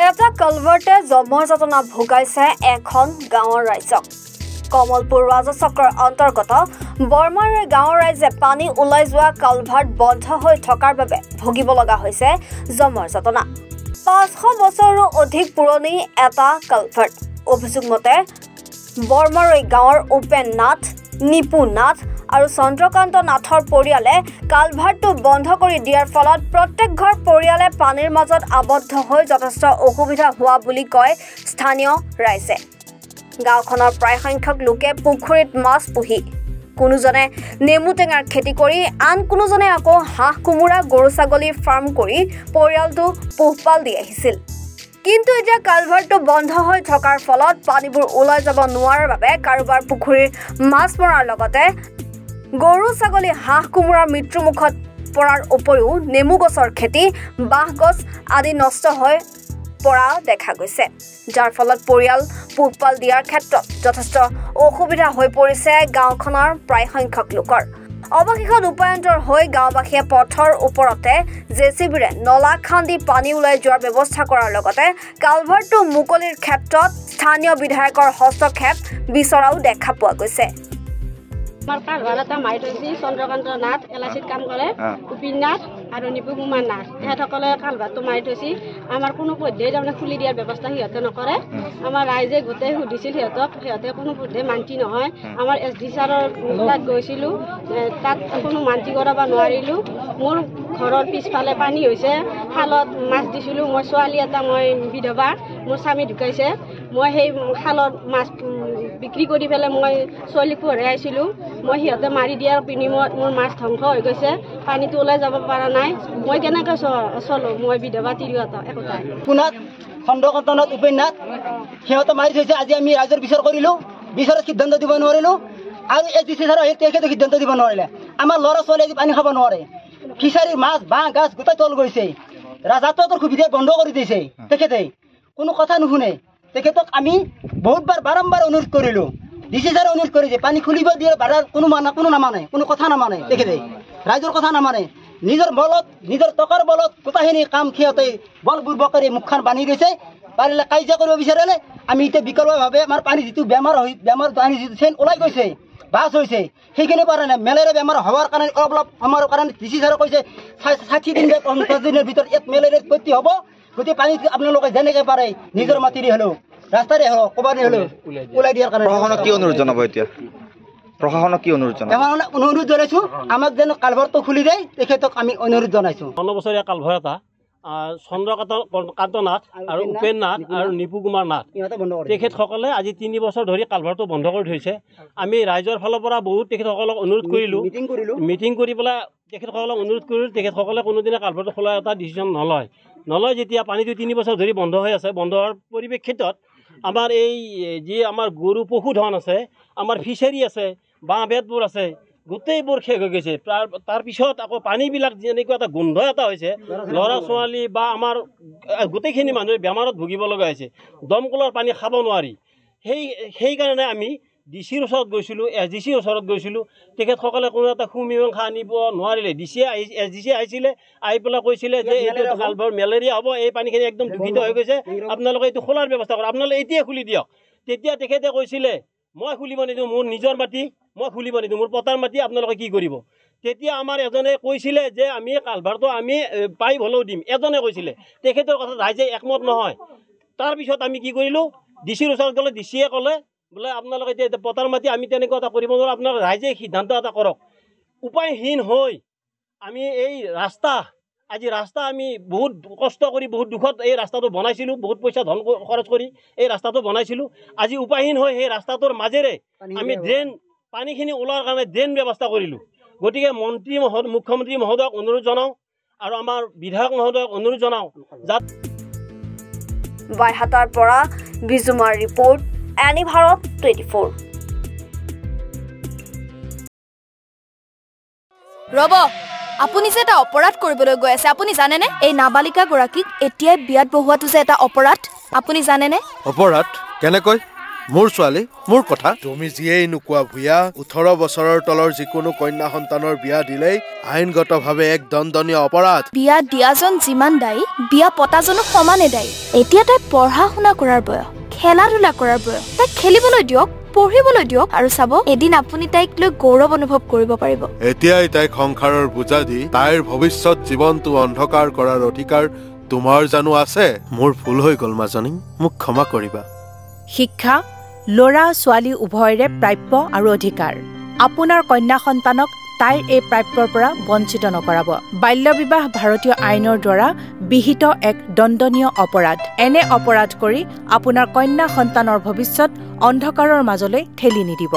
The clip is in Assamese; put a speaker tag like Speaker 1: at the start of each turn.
Speaker 1: এটা কালভাৰ্টে জমৰ যাতনা ভোগাইছে এখন গাঁৱৰ ৰাইজক। কমলপুৰ ৰাজচক্ৰৰ অন্তৰ্গত বৰমাৰী গাঁৱৰ ৰাইজে পানী ওলাই যোৱা কালভাৰ্ট বন্ধ হৈ থকাৰ বাবে ভুগিব লগা হৈছে জমৰ যাতনা। 500 বছৰৰো অধিক পুৰণি এটা কালভাৰ্ট। অভিযোগ মতে বৰমাৰী গাঁৱৰ উপেন নাথ, নিপু নাথ আৰু চন্দ্ৰকান্ত নাথৰ পৰিয়ালে কালভাৰ্টটো বন্ধ কৰি দিয়াৰ ফলত প্ৰত্যেক ঘৰ পৰিয়ালে পানীৰ মাজত আবদ্ধ হৈ যথেষ্ট অসুবিধা হোৱা বুলি কয় স্থানীয় ৰাইজে। গাঁওখনৰ প্ৰায় সংখ্যক লোকে পুখুৰীত মাছ পুহি, কোনোজনে নেমু টেঙাৰ খেতি কৰি, আন কোনোজনে আকৌ হাঁহ কোমোৰা গৰু ছাগলীৰ ফাৰ্ম কৰি পৰিয়ালটো পোহপাল দি আহিছিল। কিন্তু এতিয়া কালভাৰ্টটো বন্ধ হৈ থকাৰ ফলত পানীবোৰ ওলাই যাব নোৱাৰাৰ বাবে কাৰোবাৰ পুখুৰীৰ মাছ মৰাৰ লগতে গৰু ছাগলী হাঁহ কোমোৰাৰ মৃত্যুমুখত পৰাৰ উপৰিও নেমু গছৰ খেতি, বাঁহ গছ আদি নষ্ট হৈ পৰা দেখা গৈছে, যাৰ ফলত পৰিয়াল পোহপাল দিয়াৰ ক্ষেত্ৰত যথেষ্ট অসুবিধা হৈ পৰিছে গাঁওখনৰ প্ৰায় সংখ্যক লোকৰ। অৱশেষত উপায়ন্তৰ হৈ গাঁওবাসীয়ে পথৰ ওপৰতে জেচিবিৰে নলা খান্দি পানী ওলাই যোৱাৰ ব্যৱস্থা কৰাৰ লগতে কালভাৰ্টটো মুকলিৰ ক্ষেত্ৰত স্থানীয় বিধায়কৰ হস্তক্ষেপ বিচৰাও দেখা পোৱা গৈছে।
Speaker 2: আমাৰ কালভাৰ্ট এটা মাৰি থৈছে চন্দ্ৰকান্ত নাথ, এলআইচিত কাম কৰে, উপেন নাথ আৰু নিপু কুমাৰ নাথ, তেখেতসকলে কালভাৰ্টটো মাৰি থৈছে। আমাৰ কোনো পধ্যেই তাৰমানে খুলি দিয়াৰ ব্যৱস্থা সিহঁতে নকৰে। আমাৰ ৰাইজে গোটেই সুধিছিল সিহঁতে কোনো পধ্যেই মান্তি নহয়। আমাৰ SD ছাৰৰ তাত গৈছিলোঁ, তাত কোনো মান্তি কৰাব নোৱাৰিলোঁ। মোৰ ঘৰৰ পিছফালে পানী হৈছে, খালত মাছ দিছিলোঁ। মই ছোৱালী এটা, মই বিধৱা, মোৰ স্বামী ঢুকাইছে। মই সেই খালত মাছ বিক্ৰী কৰি পেলাই মই ছোৱালীক পঢ়াই আছিলোঁ। মই সিহঁতে মাৰি দিয়াৰ বিনিময়ত মোৰ মাছ ধ্বংস হৈ গৈছে, পানীটো ওলাই যাব পৰা নাই। মই কেনেকৈ চলোঁ? মই বিধৱা তিৰোতা একোটাই।
Speaker 3: পুনাত চন্দ্ৰকান্ত নাথ, উপেন নাথ সিহঁতে মাৰি থৈছে। আজি আমি ৰাইজৰ বিচাৰ কৰিলোঁ, বিচাৰত সিদ্ধান্ত দিব নোৱাৰিলোঁ আৰু SDC ছাৰৰ তেখেতে সিদ্ধান্ত দিব নোৱাৰিলে। আমাৰ ল'ৰা ছোৱালীয়ে পানী খাব নোৱাৰে। ফিচাৰীৰ মাছ, বাঁহ গাছ গোটেই তল গৈছে। যাতায়াতৰ সুবিধা বন্ধ কৰি দিছে তেখেতে, কোনো কথা নুশুনে। তেখেতক আমি বহুতবাৰ বাৰম্বাৰ অনুৰোধ কৰিলোঁ, DC ছাৰে অনুৰোধ কৰিছে পানী খুলিব দিয়ে, কোনো নামানে, কোনো কথা নামানে। তেখেতে ৰাইজৰ কথা নামানে, নিজৰ বলত, নিজৰ টকাৰ বলত গোটেইখিনি কাম সিহঁতে বলপূৰ্বকেৰে মুখখন বান্ধি দিছে। পাৰিলে কাজিয়া কৰিব বিচাৰিলে আমি এতিয়া বিকল্পভাৱে আমাৰ পানী যিটো বেমাৰ পানী যিটো চেন ওলাই গৈছে, বাছ হৈছে, সেইখিনি পৰা নাই। মেলেৰিয়া বেমাৰ হোৱাৰ কাৰণে অলপ আমাৰ কাৰণে DC ছাৰে কৈছে 60 দিন বা 50 দিনৰ ভিতৰত ইয়াত মেলেৰিয়াৰ উৎপত্তি হ'ব। গতিকে পানী আপোনালোকে যেনেকৈ পাৰে নিজৰ মাটিৰে হ'লেও, ৰাস্তাৰে হ'লেও, ক'বাৰে হ'লেও ওলাই দিয়াৰ কাৰণে
Speaker 4: প্ৰশাসনক কি অনুৰোধ জনাব? এতিয়া প্ৰশাসনক কি অনুৰোধ জনাব?
Speaker 3: অনুৰোধ জনাইছোঁ, আমাক যেন কালভাৰ্টটো খুলি দিয়ে, তেখেতক আমি অনুৰোধ জনাইছোঁ।
Speaker 5: 9 বছৰীয়া কালভাৰ্ট এটা চন্দ্ৰকান্ত নাথ আৰু উপেন নাথ আৰু নিপু কুমাৰ নাথ, তেখেতসকলে আজি 3 বছৰ ধৰি কালভাৰ্টটো বন্ধ কৰি থৈছে। আমি ৰাইজৰ ফালৰ পৰা বহুত তেখেতসকলক অনুৰোধ কৰিলোঁ, মিটিং কৰি পেলাই তেখেতসকলক অনুৰোধ কৰিলোঁ। তেখেতসকলে কোনোদিনে কালভাৰ্টটো খোলাৰ এটা ডিচিশ্যন নলয়। যেতিয়া পানীটো 3 বছৰ ধৰি বন্ধ হৈ আছে, বন্ধ হোৱাৰ পৰিপ্ৰেক্ষিতত আমাৰ এই যি আমাৰ গৰু পশুধন আছে, আমাৰ ফিচাৰী আছে, বাঁহ বেতবোৰ আছে, গোটেইবোৰ শেষ হৈ গৈছে। তাৰপিছত আকৌ পানীবিলাক যেনেকুৱা এটা গোন্ধ এটা হৈছে, ল'ৰা ছোৱালী বা আমাৰ গোটেইখিনি মানুহে বেমাৰত ভুগিব লগা হৈছে। দমকলৰ পানী খাব নোৱাৰি। সেইকাৰণে আমি DCৰ ওচৰত গৈছিলোঁ, SDCৰ ওচৰত গৈছিলোঁ। তেখেতসকলে কোনো এটা সুমীমাংসা আনিব নোৱাৰিলে। SDC আহিছিলে, আহি পেলাই কৈছিলে যে এইটো কালভাৰ্ট মেলেৰিয়া হ'ব, এই পানীখিনি একদম দূষিত হৈ গৈছে, আপোনালোকে এইটো খোলাৰ ব্যৱস্থা কৰক, আপোনালোকে এতিয়াই খুলি দিয়ক। তেতিয়া তেখেতে কৈছিলে মই খুলিব নিদিওঁ, মোৰ নিজৰ মাটি, মই খুলিব নিদিওঁ, মোৰ পতাৰ মাটি, আপোনালোকে কি কৰিব? তেতিয়া আমাৰ এজনে কৈছিলে যে আমি কালভাৰ্টটো আমি পাইপ হ'লেও দিম, এজনে কৈছিলে। তেখেতৰ কথা ৰাইজে একমত নহয়। তাৰপিছত আমি কি কৰিলোঁ, DCৰ ওচৰত গ'লে DCয়ে ক'লে বোলে আপোনালোকে এতিয়া পতাৰ মাটি, আমি তেনেকুৱা এটা কৰিব নোৱাৰোঁ, আপোনালোকে ৰাইজে সিদ্ধান্ত এটা কৰক। উপায়হীন হৈ আমি এই ৰাস্তা আমি বহুত কষ্ট কৰি, বহুত দুখত এই ৰাস্তাটো বনাইছিলোঁ, বহুত পইচা ধন খৰচ কৰি এই ৰাস্তাটো বনাইছিলোঁ। আজি উপায়হীন হৈ সেই ৰাস্তাটোৰ মাজেৰে আমি পানীখিনি ওলোৱাৰ কাৰণে ড্ৰেইন ব্যৱস্থা কৰিলোঁ। গতিকে মুখ্যমন্ত্ৰী মহোদয়ক অনুৰোধ জনাওঁ আৰু আমাৰ বিধায়ক মহোদয়ক অনুৰোধ জনাওঁ
Speaker 1: বাইহাটাৰ পৰা বিজুমাৰ ৰিপৰ্ট, এনি ভাৰত 24।
Speaker 6: ৰব, আপুনি যে এটা অপৰাধ কৰিবলৈ গৈ আছে, আপুনি জানেনে? এই নাবালিকাগৰাকীক এতিয়াই বিয়াত বহোৱাটো যে এটা অপৰাধ, আপুনি জানেনে?
Speaker 4: অপৰাধ কেনেকৈ?
Speaker 7: মোৰ ছোৱালী মোৰ কথা তুমি যিয়েই নোকোৱা ভূঞা 18 বছৰৰ তলৰ যিকোনো কন্যা সন্তানৰ বিয়া দিলেই আইনগতভাৱে এক দণ্ডনীয় অপৰাধ
Speaker 6: বিয়া দিয়াজন যিমান দায়ী বিয়া পতাজনো সমানে দায়ী এতিয়া তাই পঢ়া শুনা কৰাৰ বয়স খেলা ধূলা কৰাৰ বয়স তাইক খেলিবলৈ দিয়ক পঢ়িবলৈ দিয়ক আৰু চাব এদিন আপুনি তাইক লৈ গৌৰৱ অনুভৱ কৰিব পাৰিব
Speaker 7: এতিয়াই তাইক সংসাৰৰ বোজা দি তাইৰ ভৱিষ্যত জীৱনটো অন্ধকাৰ কৰাৰ অধিকাৰ তোমাৰ জানো আছে মোৰ ভুল হৈ গ'ল মাজনী মোক ক্ষমা কৰিবা
Speaker 8: শিক্ষা ল'ৰা ছোৱালী উভয়ৰে প্ৰাপ্য আৰু অধিকাৰ আপোনাৰ কন্যা সন্তানক তাইৰ এই প্ৰাপ্যৰ পৰা বঞ্চিত নকৰাব বাল্য বিবাহ ভাৰতীয় আইনৰ দ্বাৰা বিহিত এক দণ্ডনীয় অপৰাধ এনে অপৰাধ কৰি আপোনাৰ কন্যা সন্তানৰ ভৱিষ্যত অন্ধকাৰৰ মাজলৈ ঠেলি নিদিব